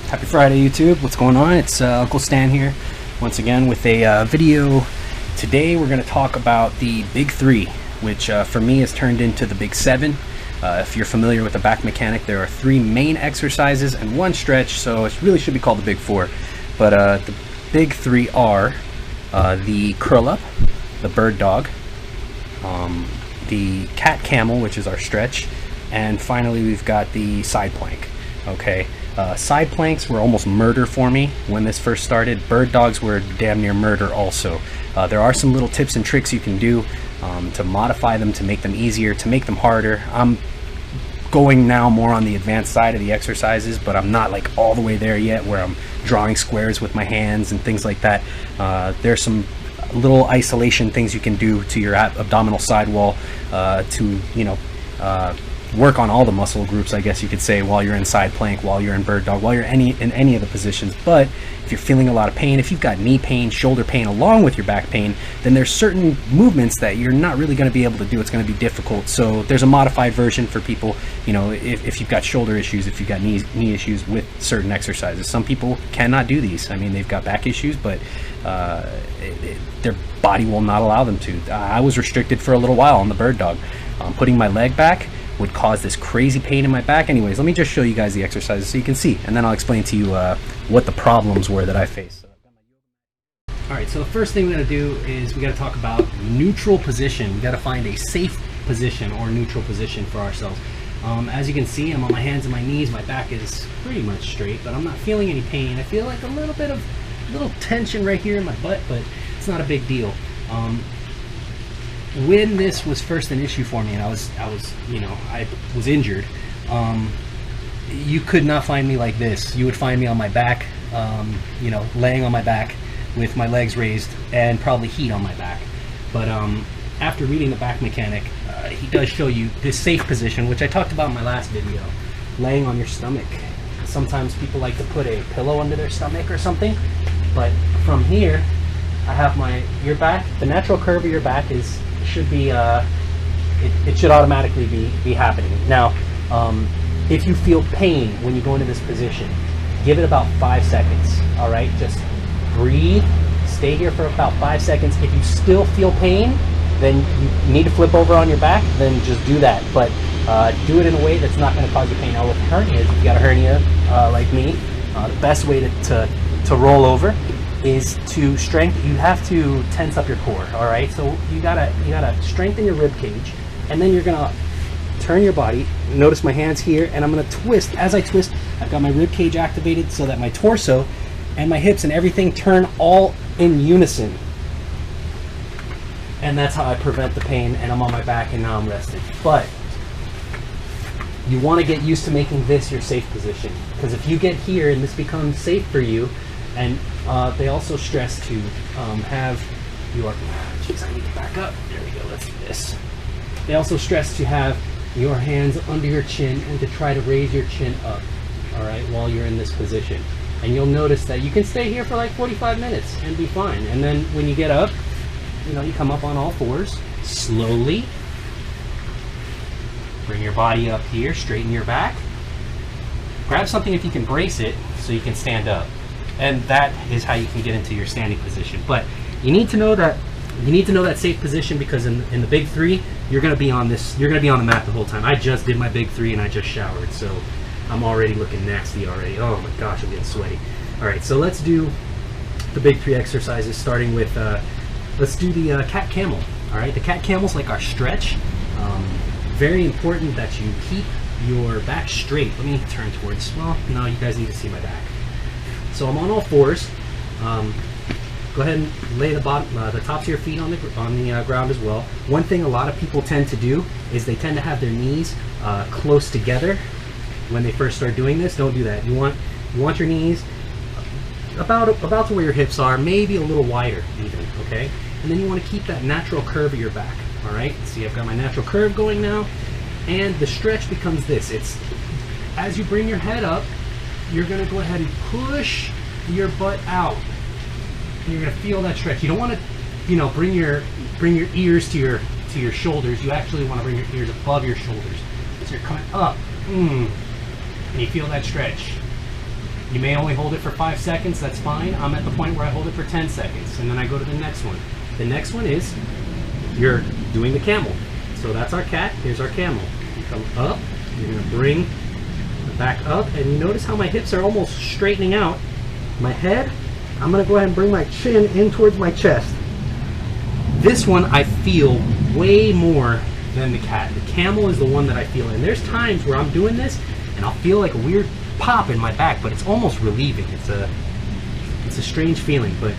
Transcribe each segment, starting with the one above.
Happy Friday, YouTube. What's going on? It's Uncle Stan here once again with a video. Today we're going to talk about the Big Three, which for me has turned into the Big Seven. If you're familiar with the back mechanic, there are three main exercises and one stretch, so it really should be called the Big Four. But the Big Three are the curl up, the bird dog, the cat camel, which is our stretch, and finally we've got the side plank. Okay, side planks were almost murder for me when this first started. Bird dogs were damn near murder also. There are some little tips and tricks you can do to modify them, to make them easier, to make them harder. I'm going now more on the advanced side of the exercises, but I'm not like all the way there yet where I'm drawing squares with my hands and things like that. There's some little isolation things you can do to your abdominal sidewall to, you know, work on all the muscle groups, I guess you could say, while you're in side plank, while you're in bird dog, while you're in any of the positions. But if you're feeling a lot of pain, if you've got knee pain, shoulder pain along with your back pain, then there's certain movements that you're not really going to be able to do. It's going to be difficult. So there's a modified version for people, you know, if you've got shoulder issues, if you've got knee issues with certain exercises. Some people cannot do these. I mean, they've got back issues, but their body will not allow them to. I was restricted for a little while on the bird dog. Putting my leg back would cause this crazy pain in my back. Anyways, let me just show you guys the exercises so you can see, and then I'll explain to you what the problems were that I faced. Alright, so the first thing we're going to do is we got to talk about neutral position. We got to find a safe position or neutral position for ourselves. As you can see, I'm on my hands and my knees. My back is pretty much straight, but I'm not feeling any pain. I feel like a little tension right here in my butt, but it's not a big deal. When this was first an issue for me, and I was injured, you could not find me like this. You would find me on my back, you know, laying on my back with my legs raised and probably heat on my back. But after reading the back mechanic, he does show you this safe position, which I talked about in my last video, laying on your stomach. Sometimes people like to put a pillow under their stomach or something, but from here, I have your back, the natural curve of your back should be it should automatically be happening. Now, if you feel pain when you go into this position, give it about 5 seconds. All right, just breathe, stay here for about 5 seconds. If you still feel pain, then you need to flip over on your back, then just do that. But do it in a way that's not going to cause you pain. Now with hernias, if you got a hernia like me, the best way to roll over is to you have to tense up your core. All right, so you gotta strengthen your rib cage, and then you're gonna turn your body. Notice my hands here, and I'm gonna twist. As I twist, I've got my rib cage activated so that my torso and my hips and everything turn all in unison, and that's how I prevent the pain. And I'm on my back, and now I'm rested. But you want to get used to making this your safe position, because if you get here and this becomes safe for you, and they also stress to have your, jeez, I need to back up. There we go, let's do this. They also stress to have your hands under your chin and to try to raise your chin up, all right, while you're in this position. And you'll notice that you can stay here for like 45 minutes and be fine. And then when you get up, you know, you come up on all fours, slowly. Bring your body up here, straighten your back. Grab something if you can brace it so you can stand up. And that is how you can get into your standing position. But you need to know that safe position, because in the Big Three, you're gonna be on the mat the whole time. I just did my Big Three and I just showered, so I'm already looking nasty already. Oh my gosh, I'm getting sweaty. All right, so let's do the Big Three exercises, starting with let's do the cat camel. All right, the cat camel's like our stretch. Very important that you keep your back straight. Let me turn towards, well, no, you guys need to see my back. So I'm on all fours. Go ahead and lay the tops of your feet on the ground as well. One thing a lot of people tend to do is they tend to have their knees close together when they first start doing this. Don't do that. You want your knees about to where your hips are, maybe a little wider even. Okay, and then you want to keep that natural curve of your back. All right. See, I've got my natural curve going now, and the stretch becomes this. It's as you bring your head up, you're going to go ahead and push your butt out. And you're going to feel that stretch. You don't want to, you know, bring your ears to your shoulders. You actually want to bring your ears above your shoulders. So you're coming up, and you feel that stretch. You may only hold it for 5 seconds, that's fine. I'm at the point where I hold it for 10 seconds, and then I go to the next one. The next one is, you're doing the camel. So that's our cat, here's our camel. You come up, you're gonna bring the back up, and you notice how my hips are almost straightening out. My head, I'm gonna go ahead and bring my chin in towards my chest. This one I feel way more than the cat. The camel is the one that I feel, and there's times where I'm doing this and I'll feel like a weird pop in my back, but it's almost relieving. It's a strange feeling, but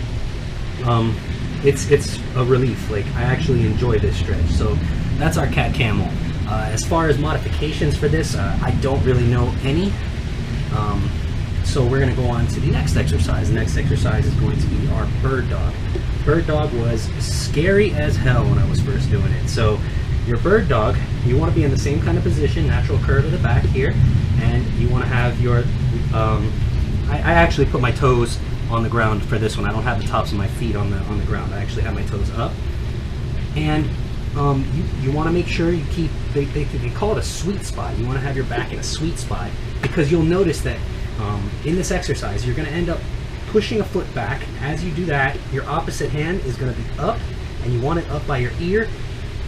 it's a relief. Like, I actually enjoy this stretch. So that's our cat camel. As far as modifications for this, I don't really know any. So we're going to go on to the next exercise. The next exercise is going to be our bird dog. Bird dog was scary as hell when I was first doing it. So your bird dog, you want to be in the same kind of position, natural curve of the back here, and you want to have your, I actually put my toes on the ground for this one. I don't have the tops of my feet on the ground. I actually have my toes up. And you want to make sure you keep, they call it a sweet spot. You want to have your back in a sweet spot, because you'll notice that in this exercise, you're going to end up pushing a foot back. As you do that, your opposite hand is going to be up, and you want it up by your ear,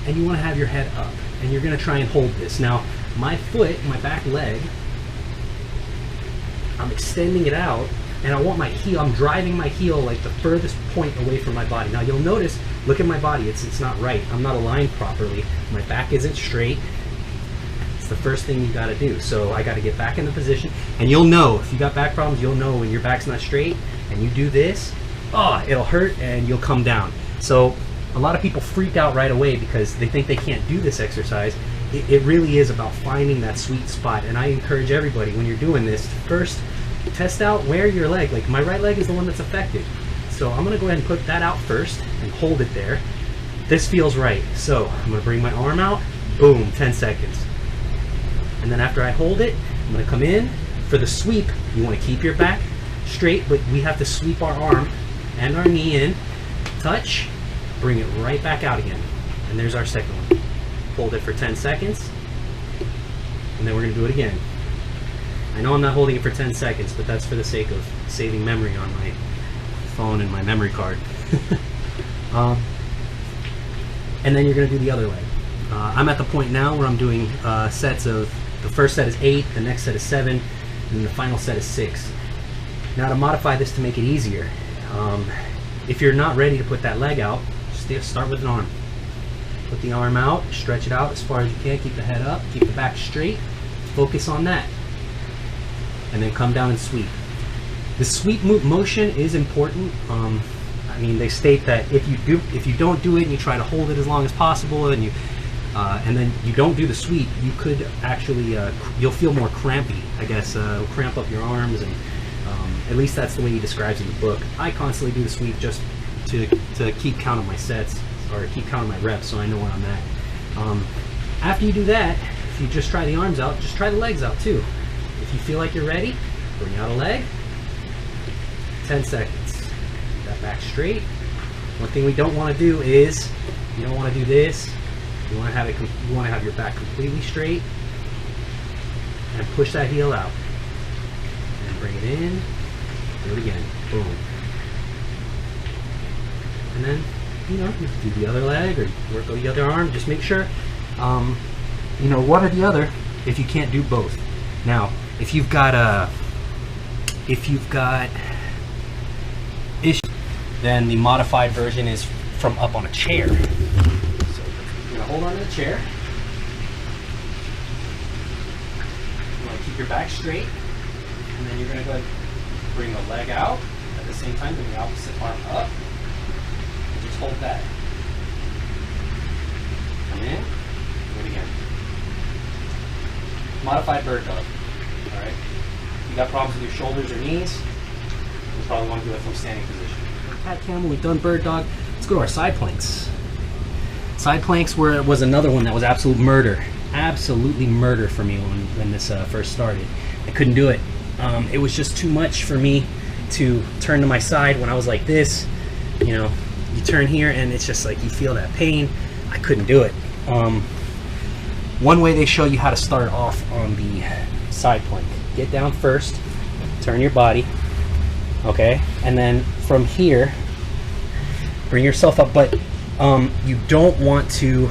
and you want to have your head up, and you're going to try and hold this. Now, my foot, my back leg, I'm extending it out, and I want my heel, I'm driving my heel like the furthest point away from my body. Now you'll notice, look at my body, it's not right. I'm not aligned properly. My back isn't straight. It's the first thing you gotta do. So I gotta get back in the position, and you'll know, if you got back problems, you'll know when your back's not straight, and you do this, oh, it'll hurt, and you'll come down. So a lot of people freak out right away because they think they can't do this exercise. It really is about finding that sweet spot, and I encourage everybody, when you're doing this, first test out where your leg, like my right leg is the one that's affected. So I'm gonna go ahead and put that out first and hold it there. This feels right. So I'm gonna bring my arm out, boom, 10 seconds. And then after I hold it, I'm gonna come in. For the sweep, you wanna keep your back straight, but we have to sweep our arm and our knee in, touch, bring it right back out again. And there's our second one. Hold it for 10 seconds, and then we're gonna do it again. I know I'm not holding it for 10 seconds, but that's for the sake of saving memory on my phone and my memory card. And then you're going to do the other leg. I'm at the point now where I'm doing sets of, the first set is 8, the next set is 7, and then the final set is 6. Now to modify this to make it easier, if you're not ready to put that leg out, just start with an arm. Put the arm out, stretch it out as far as you can, keep the head up, keep the back straight, focus on that. And then come down and sweep. The sweep motion is important. I mean, they state that if you don't do it and you try to hold it as long as possible, and and then you don't do the sweep, you could actually you'll feel more crampy. I guess it'll cramp up your arms, and at least that's the way he describes it in the book. I constantly do the sweep just to keep count of my sets, or keep count of my reps, so I know where I'm at. After you do that, if you just try the arms out, just try the legs out too. If you feel like you're ready, bring out a leg, 10 seconds. Keep that back straight. One thing we don't want to do is, you don't want to do this. You want to have your back completely straight, and push that heel out. And bring it in, do it again, boom. And then, do the other leg, or work on the other arm. Just make sure, one or the other, if you can't do both. Now, if you've got issues, then the modified version is from up on a chair. So you're gonna hold on to the chair. You want to keep your back straight, and then you're gonna go ahead and bring the leg out at the same time. Bring the opposite arm up. And just hold that. Come in. Do it again. Modified bird dog. Alright? If you got problems with your shoulders or knees, you probably want to do it from standing position. Cat camel, we've done bird dog. Let's go to our side planks. Side planks was another one that was absolute murder. Absolutely murder for me when this first started. I couldn't do it. It was just too much for me to turn to my side when I was like this. You turn here and it's just like you feel that pain. I couldn't do it. One way they show you how to start off on the side plank. Get down first, turn your body, okay, and then from here, bring yourself up, but you don't want to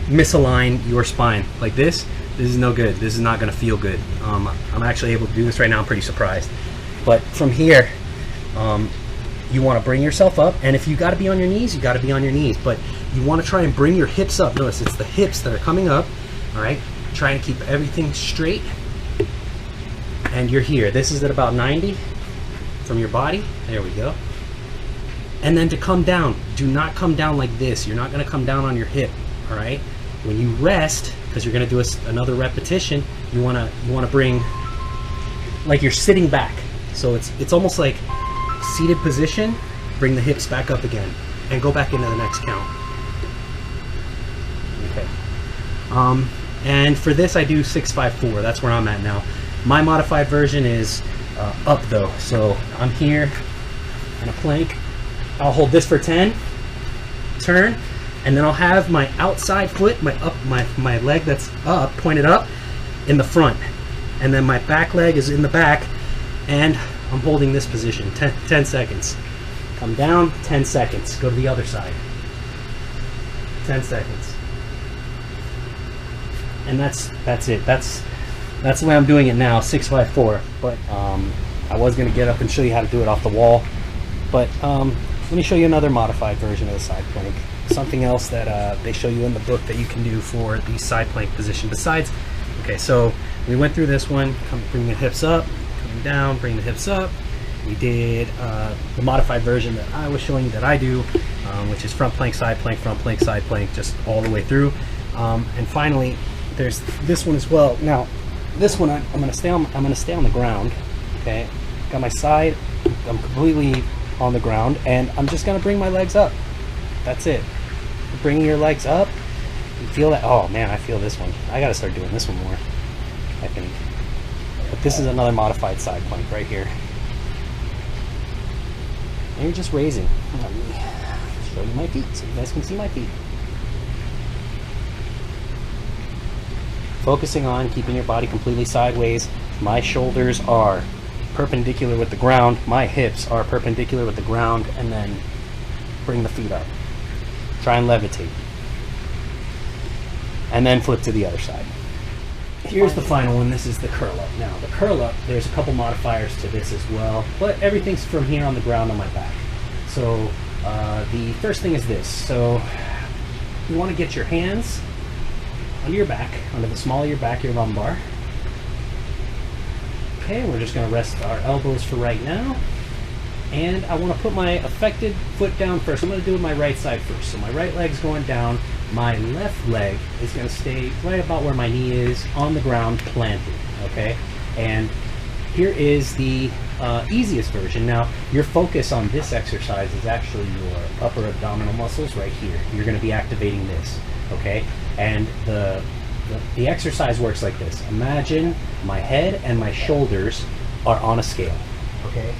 misalign your spine like this. This is no good. This is not going to feel good. I'm actually able to do this right now. I'm pretty surprised. But from here, you want to bring yourself up, and if you got to be on your knees, you got to be on your knees, but you want to try and bring your hips up. Notice it's the hips that are coming up. All right, try and keep everything straight, and you're here. This is at about 90 from your body. There we go. And then to come down, do not come down like this. You're not going to come down on your hip. All right, when you rest, because you're going to do another repetition, you want to bring, like you're sitting back. So it's almost like seated position. Bring the hips back up again and go back into the next count. Okay. And for this I do 6-5-4. That's where I'm at now. My modified version is up though. So I'm here in a plank. I'll hold this for 10, turn, and then I'll have my outside foot, my leg that's up, pointed up, in the front, and then my back leg is in the back, and I'm holding this position 10 seconds. Come down, 10 seconds. Go to the other side. 10 seconds. And that's it. That's the way I'm doing it now, 6-5-4. But I was gonna get up and show you how to do it off the wall. But let me show you another modified version of the side plank. Something else that they show you in the book that you can do for the side plank position. Besides, okay, so we went through this one. Bring the hips up, coming down, bring the hips up. We did the modified version that I was showing you that I do, which is front plank, side plank, front plank, side plank, just all the way through. And finally, there's this one as well. Now, this one I'm gonna stay on the ground. Okay, got my side. I'm completely on the ground, and I'm just gonna bring my legs up. That's it. Bringing your legs up. You feel that? Oh man, I feel this one. I gotta start doing this one more, I think. But this is another modified side plank right here. And you're just raising. Let me show you my feet so you guys can see my feet. Focusing on keeping your body completely sideways. My shoulders are perpendicular with the ground. My hips are perpendicular with the ground, and then bring the feet up. Try and levitate. And then flip to the other side. Here's the final one. This is the curl up. Now, the curl up, there's a couple modifiers to this as well, but everything's from here on the ground on my back. So the first thing is this. So you want to get your hands under your back, under the small of your back, your lumbar. Okay, we're just going to rest our elbows for right now. And I want to put my affected foot down first. I'm going to do it my right side first. So my right leg's going down. My left leg is going to stay right about where my knee is, on the ground, planted. Okay? And here is the easiest version. Now, your focus on this exercise is actually your upper abdominal muscles right here. You're going to be activating this. Okay? And the exercise works like this. Imagine my head and my shoulders are on a scale. Okay?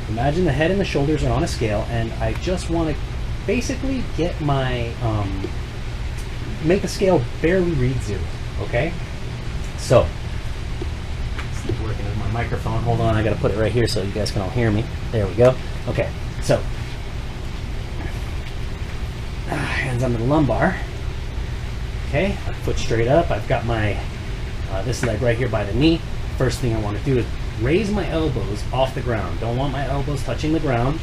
Imagine the head and the shoulders are on a scale, and I just want to basically get my, make the scale barely read 0, okay? So, it's working with my microphone. Hold on, I got to put it right here so you guys can all hear me. There we go. Okay, so, hands under the lumbar. Okay, foot straight up. I've got my, this leg right here by the knee. First thing I want to do is raise my elbows off the ground. Don't want my elbows touching the ground.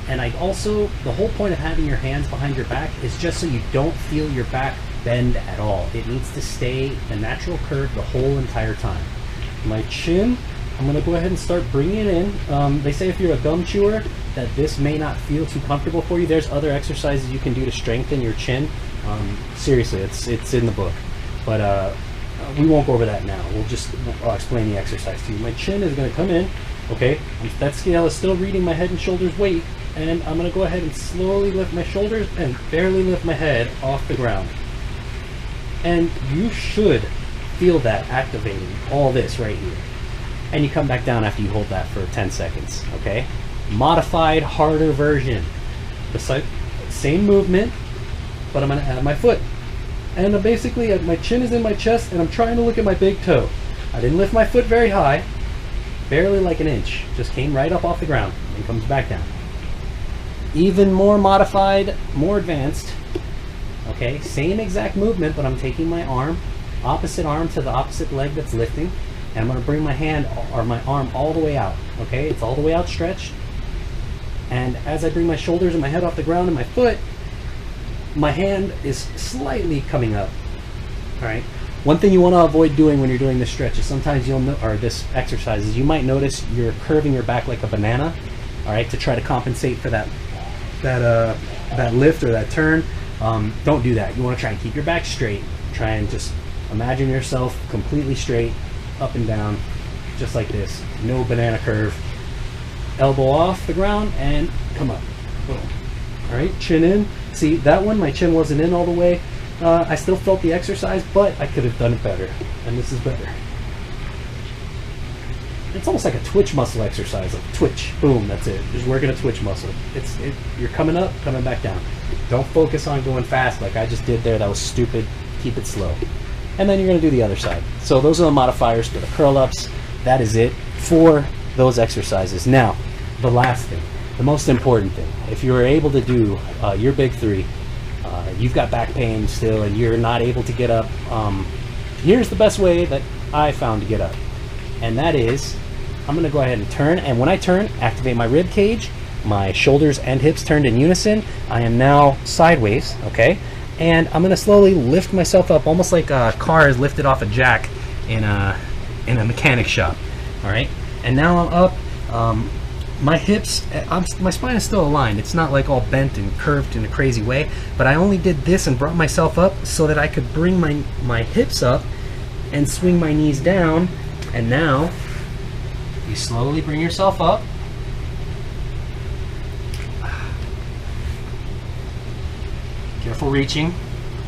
And I also, the whole point of having your hands behind your back is just so you don't feel your back bend at all. It needs to stay the natural curve the whole entire time. My chin, I'm going to go ahead and start bringing it in. They say if you're a gum chewer that this may not feel too comfortable for you. There's other exercises you can do to strengthen your chin. Seriously, it's in the book. But we won't go over that now. I'll explain the exercise to you. My chin is going to come in. Okay, that scale is still reading my head and shoulders weight, and I'm going to go ahead and slowly lift my shoulders and barely lift my head off the ground. And you should feel that activating all this right here. And you come back down after you hold that for 10 seconds, okay? Modified, harder version. The same movement, but I'm going to add my foot. And basically, my chin is in my chest, and I'm trying to look at my big toe. I didn't lift my foot very high. barely like an inch. Just came right up off the ground and comes back down. Even more modified, more advanced. Okay, same exact movement, but I'm taking my arm, opposite arm to the opposite leg that's lifting, and I'm going to bring my hand or my arm all the way out. Okay, it's all the way outstretched. And as I bring my shoulders and my head off the ground and my foot, my hand is slightly coming up. All right. One thing you want to avoid doing when you're doing this stretch is sometimes or this exercise is you might notice you're curving your back like a banana. All right, to try to compensate for that lift or that turn. Don't do that. You want to try and keep your back straight. Try and just imagine yourself completely straight, up and down, just like this. No banana curve. Elbow off the ground and come up. Boom. All right, chin in. See, that one, my chin wasn't in all the way. I still felt the exercise, but I could have done it better. And this is better. It's almost like a twitch muscle exercise. Like twitch, boom, that's it. Just working a twitch muscle. You're coming up, coming back down. Don't focus on going fast like I just did there. That was stupid. Keep it slow. And then you're going to do the other side. So those are the modifiers for the curl-ups. That is it for those exercises. Now, the last thing, the most important thing. If you're able to do your big three, you've got back pain still and you're not able to get up, here's the best way that I found to get up. And that is, I'm going to go ahead and turn. And when I turn, activate my rib cage, my shoulders and hips turned in unison. I am now sideways, okay? And I'm going to slowly lift myself up, almost like a car is lifted off a jack in a mechanic shop, all right? And now I'm up. My hips, my spine is still aligned. It's not like all bent and curved in a crazy way, but I only did this and brought myself up so that I could bring my hips up and swing my knees down. And now you slowly bring yourself up. Careful reaching,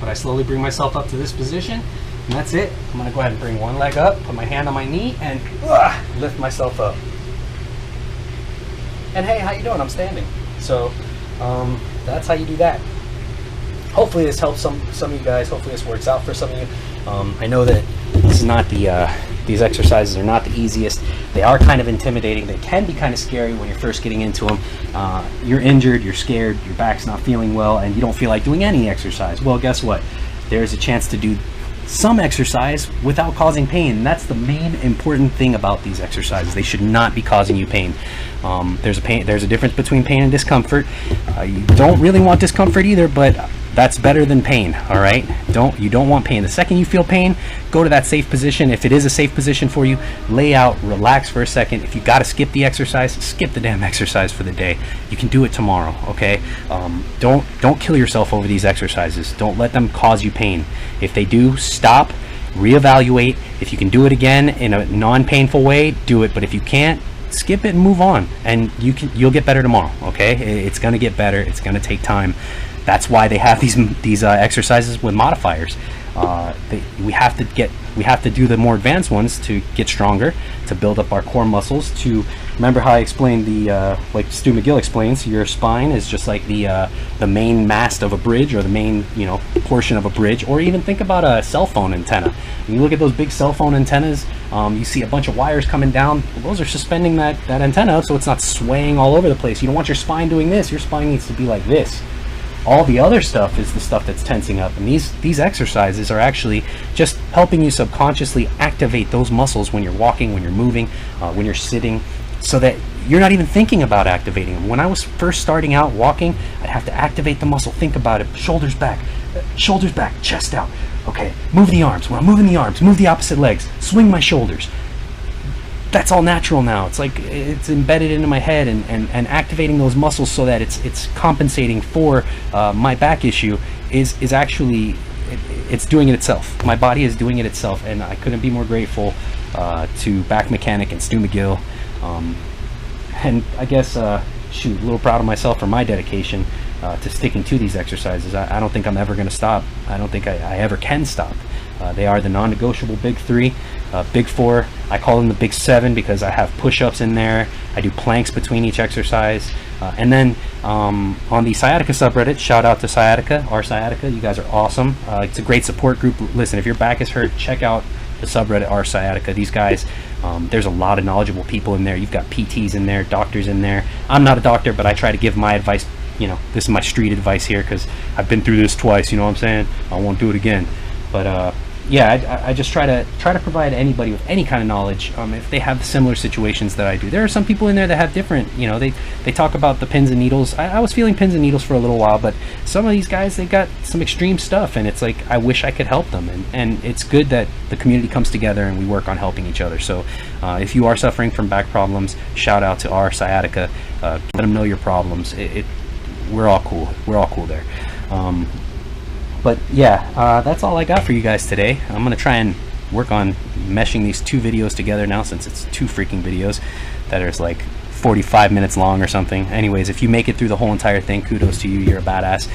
but I slowly bring myself up to this position, and that's it. I'm going to go ahead and bring one leg up, put my hand on my knee, and lift myself up. And hey, how you doing? I'm standing. So that's how you do that. Hopefully this helps some of you guys. Hopefully this works out for some of you. I know that this is not these exercises are not the easiest. They are kind of intimidating. They can be kind of scary when you're first getting into them. You're injured, you're scared, your back's not feeling well, and you don't feel like doing any exercise. Well, guess what? There's a chance to do some exercise without causing pain. And that's the main important thing about these exercises. They should not be causing you pain. There's a difference between pain and discomfort. You don't really want discomfort either, but that's better than pain. All right, you don't want pain. The second you feel pain, go to that safe position. If it is a safe position for you, lay out, relax for a second. If you got to skip the exercise, skip the damn exercise for the day. You can do it tomorrow. Okay, don't kill yourself over these exercises. Don't let them cause you pain. If they do, stop, reevaluate. If you can do it again in a non-painful way, do it. But if you can't, skip it and move on, and you'll get better tomorrow. Okay, it's going to get better. It's going to take time. That's why they have these exercises with modifiers. We have to do the more advanced ones to get stronger, to build up our core muscles. To remember how I explained like Stu McGill explains, your spine is just like the main mast of a bridge, or the main portion of a bridge. Or even think about a cell phone antenna. When you look at those big cell phone antennas, you see a bunch of wires coming down. Well, those are suspending that antenna so it's not swaying all over the place. You don't want your spine doing this. Your spine needs to be like this. All the other stuff is the stuff that's tensing up, and these exercises are actually just helping you subconsciously activate those muscles when you're walking, when you're moving, when you're sitting, so that you're not even thinking about activating them. When I was first starting out walking, I'd have to activate the muscle, think about it, shoulders back, chest out. Okay, move the arms. When I'm moving the arms, move the opposite legs, swing my shoulders. That's all natural now. It's like it's embedded into my head, and activating those muscles so that it's compensating for my back issue is actually it's doing it itself. My body is doing it itself, and I couldn't be more grateful to Back Mechanic and Stu McGill. And I guess a little proud of myself for my dedication to sticking to these exercises. I don't think I'm ever going to stop. I don't think I ever can stop. They are the non-negotiable big three. Big four, I call them the big seven because I have push-ups in there. I do planks between each exercise. And then on the Sciatica subreddit, shout out to Sciatica, our Sciatica. You guys are awesome. It's a great support group. Listen, if your back is hurt, check out the subreddit r Sciatica. These guys, there's a lot of knowledgeable people in there. You've got PTs in there, doctors in there. I'm not a doctor, but I try to give my advice. You know, this is my street advice here because I've been through this twice. You know what I'm saying? I won't do it again. But yeah, I just try to provide anybody with any kind of knowledge if they have similar situations that I do. There are some people in there that have different, you know, they talk about the pins and needles. I was feeling pins and needles for a little while, but some of these guys, they got some extreme stuff, and it's like I wish I could help them, and it's good that the community comes together and we work on helping each other. So if you are suffering from back problems, shout out to our Sciatica. Let them know your problems. We're all cool. We're all cool there. But yeah, that's all I got for you guys today. I'm gonna try and work on meshing these two videos together now, since it's two freaking videos that are like 45 minutes long or something. Anyways, if you make it through the whole entire thing, kudos to you. You're a badass.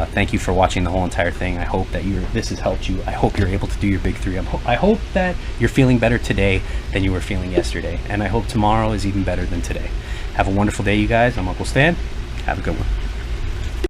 Thank you for watching the whole entire thing. I hope that this has helped you. I hope you're able to do your big three. I hope that you're feeling better today than you were feeling yesterday, and I hope tomorrow is even better than today. Have a wonderful day, you guys. I'm Uncle Stan. Have a good one.